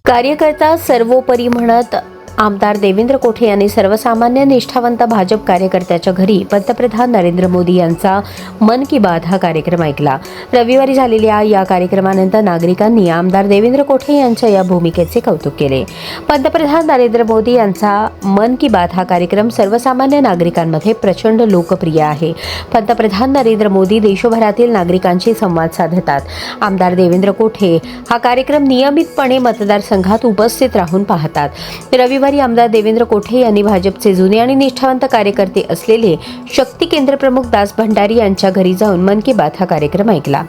कार्यकर्ता सर्वोपरी म्हणत आमदार देवेंद्र कोठे यांनी सर्वसामान्य निष्ठावंत भाजप कार्यकर्त्याच्या घरी पंतप्रधान नरेंद्र मोदी यांचा मन की बात हा कार्यक्रम ऐकला। रविवारी झालेल्या या कार्यक्रमानंतर नागरिकांनी आमदार देवेंद्र कोठे यांच्या या भूमिकेचे कौतुक केले। पंतप्रधान नरेंद्र मोदी यांचा मन की बात हा कार्यक्रम सर्वसामान्य नागरिकांमध्ये प्रचंड लोकप्रिय आहे। पंतप्रधान नरेंद्र मोदी देशभरातील नागरिकांशी संवाद साधतात। आमदार देवेंद्र कोठे हा कार्यक्रम नियमितपणे मतदारसंघात उपस्थित राहून पाहतात। रविवारी आमदार देवेंद्र कोठे यांनी भाजपचे जुने आणि निष्ठावंत कार्यकर्ते असलेले शक्ती केंद्र प्रमुख दास भंडारी यांच्या घरी जाऊन मन की बात हा कार्यक्रम ऐकला।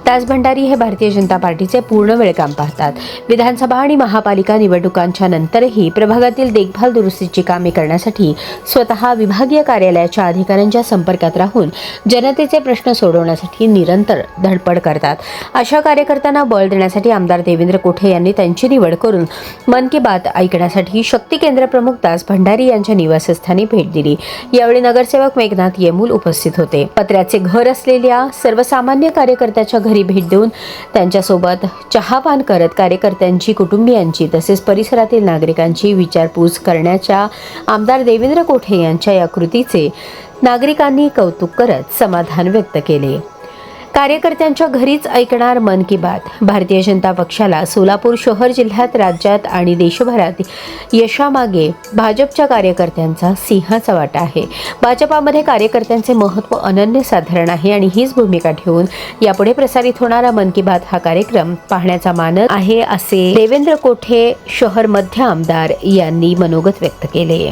दास भंडारी हे भारतीय जनता पार्टीचे पूर्ण वेळ काम पाहतात। विधानसभा आणि महापालिका निवडणुकांच्या नंतरही प्रभागातील देखभाल दुरुस्तीची कामे करण्यासाठी स्वतः विभागीय कार्यालयाच्या अधिकाऱ्यांच्या संपर्कात राहून जनतेचे प्रश्न सोडवण्यासाठी निरंतर धडपड करतात। अशा कार्यकर्त्यांना बळ देण्यासाठी आमदार देवेंद्र कोठे यांनी त्यांची निवड करून मन की बात ऐकण्यासाठी शक्ती केंद्र प्रमुख दास भंडारी यांच्या निवासस्थानी भेट दिली। यावेळी नगरसेवक मेघनाथ येमूल उपस्थित होते। पत्र्याचे घर असलेल्या सर्वसामान्य कार्यकर्त्याच्या घरी भेट देऊन त्यांच्यासोबत चहापान करत कार्यकर्त्यांची, कुटुंबियांची तसेच परिसरातील नागरिकांची विचारपूस करण्याच्या आमदार देवेंद्र कोठे यांच्या या कृतीचे नागरिकांनी कौतुक करत समाधान व्यक्त केले। कार्यकर्त्यांच्या घरीच ऐकणार मन की बात। भारतीय जनता पक्षाला सोलापूर शहर, जिल्ह्यात, राज्यात आणि देशभरात यशामागे भाजपच्या कार्यकर्त्यांचा सिंहाचा वाटा आहे। भाजपामध्ये कार्यकर्त्यांचे महत्त्व अनन्यसाधारण आहे आणि हीच भूमिका ठेवून यापुढे प्रसारित होणारा मन की बात हा कार्यक्रम पाहण्याचा मानस आहे, असे देवेंद्र कोठे शहर मध्य आमदार यांनी मनोगत व्यक्त केले।